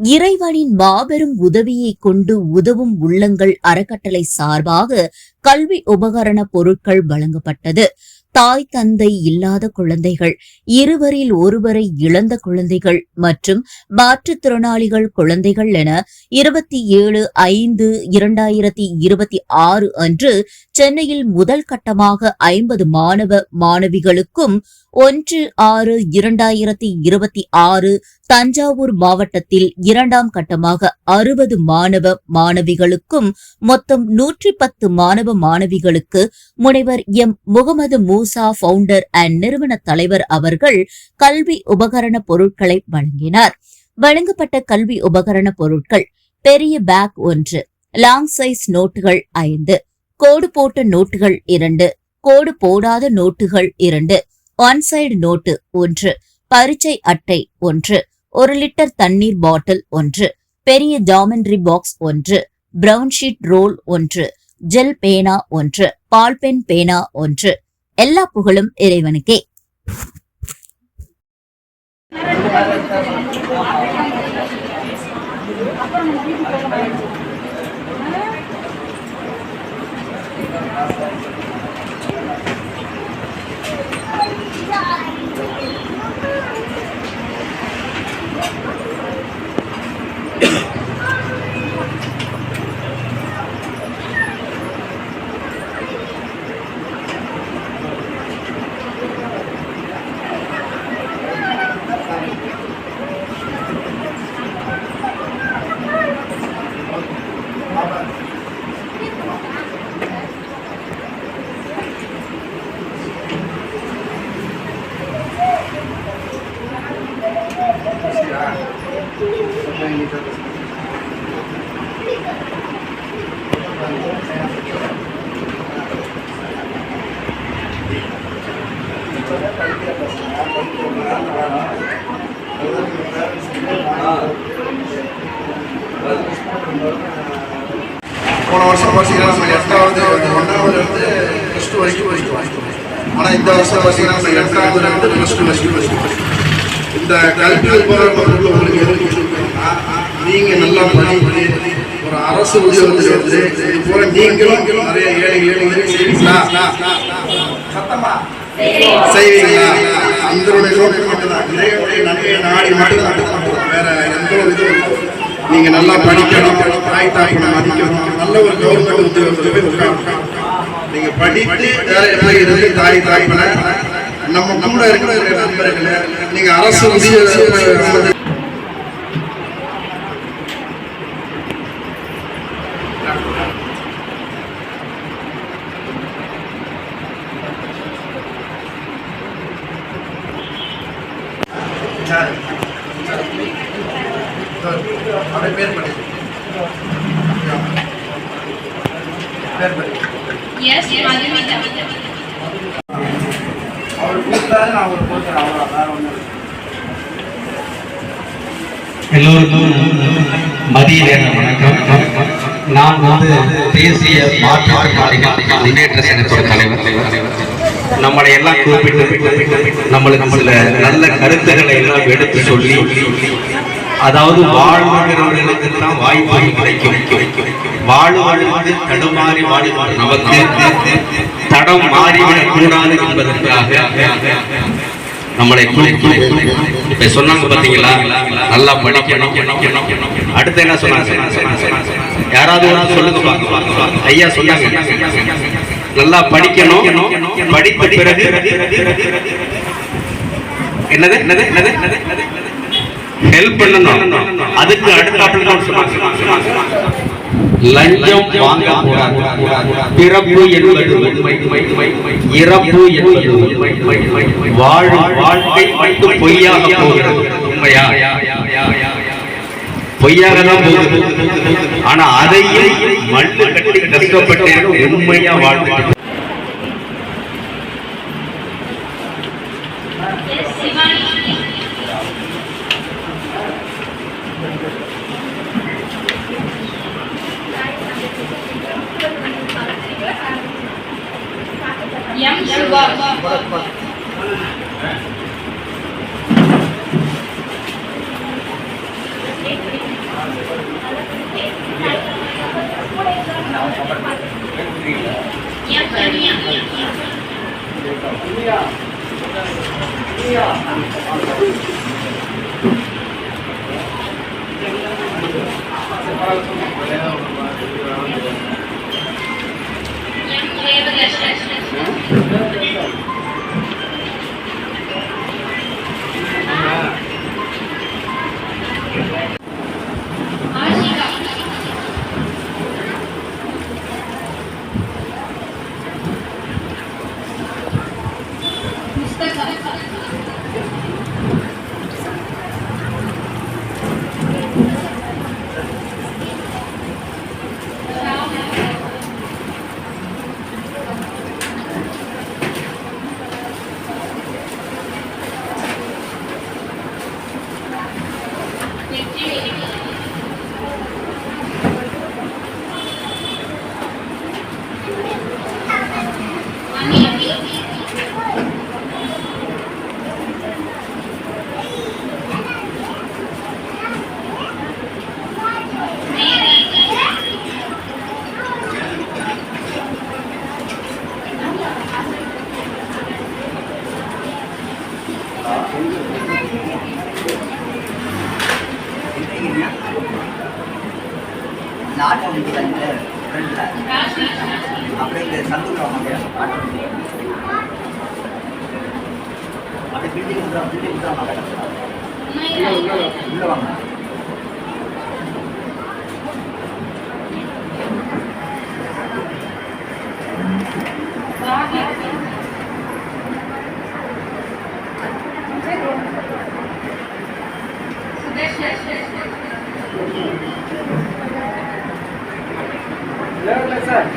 இறைவனின் மாபெரும் உதவியை கொண்டு உதவும் உள்ளங்கள் அறக்கட்டளை சார்பாக கல்வி உபகரண பொருட்கள் வழங்கப்பட்டது. தாய் தந்தை இல்லாத குழந்தைகள், இருவரில் ஒருவரை இழந்த குழந்தைகள் மற்றும் மாற்றுத்திறனாளிகள் குழந்தைகள் என 27/5/2026 அன்று சென்னையில் முதல் கட்டமாக 50 மாணவ மாணவிகளுக்கும் 1/6/2026 தஞ்சாவூர் மாவட்டத்தில் இரண்டாம் கட்டமாக 60 மாணவ மாணவிகளுக்கும் மொத்தம் 110 மாணவ மாணவிகளுக்கு முனைவர் M. Mohammed Moosa founder and நிறுவன தலைவர் அவர்கள் கல்வி உபகரண பொருட்களை வழங்கினார். வழங்கப்பட்ட கல்வி உபகரண பொருட்கள்: பெரிய பேக் 1, லாங் சைஸ் நோட்டுகள் 5, கோடு போட்ட நோட்டுகள் 2, கோடு போடாத நோட்டுகள் 2, ஒன் சைடு நோட்டு 1, பரீட்சை அட்டை 1, 1 லிட்டர் தண்ணீர் பாட்டில் 1, பெரிய geometry box 1, brown sheet roll 1, gel பேனா 1, பால் பென் பேனா 1. எல்லா புகழும் இறைவனுக்கே. போன வருஷம் பார்த்தீங்கன்னா நம்ம 8வது 1வது +2 வரைக்கும் படிக்கிறோம். ஆனால் இந்த வருஷம் பார்த்தீங்கன்னா நம்ம 8வது +2 இந்த கல்வி உபகரணங்கள் உங்களுக்கு எதுக்கு சொல்லுங்கன்னா, நீங்கள் நல்லா படித்து ஒரு அரசு உத்தியோகத்தில் வந்து இது போல நீங்களும் நிறைய ஏழை செய்வீங்களா? செய்வீங்களா? அந்தருடைய நோக்கம் மட்டும்தான், இறைவனுடைய நன்மையை நாடி மட்டும்தான். வேற எந்த ஒரு இதுவும் நீங்கள் நல்லா படிக்கணும், தாய் தாய்ப்பனை மதிக்கணும், நல்ல ஒரு கவர்மெண்ட் உத்தியோகத்தில் போய் உட்காரணும். நீங்கள் படித்து வேற எப்படி இருந்து தாய் தாய்ப்பனை நம்ம கூட இருக்கிற நண்பர்களை நீங்கள் அரசு உத்தியோக பேர் பண்ணி எல்லோருக்கும் மதிய நேர வணக்கம். நான் தேசிய மாற்றுத்திறனாளிகள் முன்னேற்ற சங்கத்தோட தலைவர். நம்மளை எல்லாம் கூப்பிட்டு நம்மளுக்கு சில நல்ல கருத்துக்களை எல்லாம் எடுத்து சொல்லி, அதாவது வாழ்வர்களுக்கு தான் வாய்ப்பு கிடைக்கும், வாழ்வாழ்வது தடுமாறி வாழ்வாள் நமக்கு தடம் மாறிவிடக் கூடாது என்பதற்காக நம்மளை இப்ப சொன்னாங்க பாத்தீங்களா, நல்லா படிக்கணும். அடுத்து என்ன சொன்னாங்க? யாராவது சொல்லுங்க ஐயா. சொன்னாங்க நல்லா படிக்கணும், படித்த பிறகு என்னது ஹெல்ப் பண்ணணும். அதுக்கு அடுத்த லஞ்சம் வாங்க கூடாது. பிறப்பு என்பது உண்மை, இறப்பு என்பது உண்மை. வாழ்க்கை மட்டும் பொய்யாக போகிறது. உண்மையா? பொய்யாக தான் போகுது. ஆனா அதையும் மண்ணு கட்டி கஷ்டப்பட்டு உண்மையா வாழ்க்கை நாட்டு வந்து ஃப்ரெண்டில் அப்படியே இந்த சந்துக்குள்ள வாங்க அப்படியே பில்டிங் வாங்க உள்ள வாங்க சார்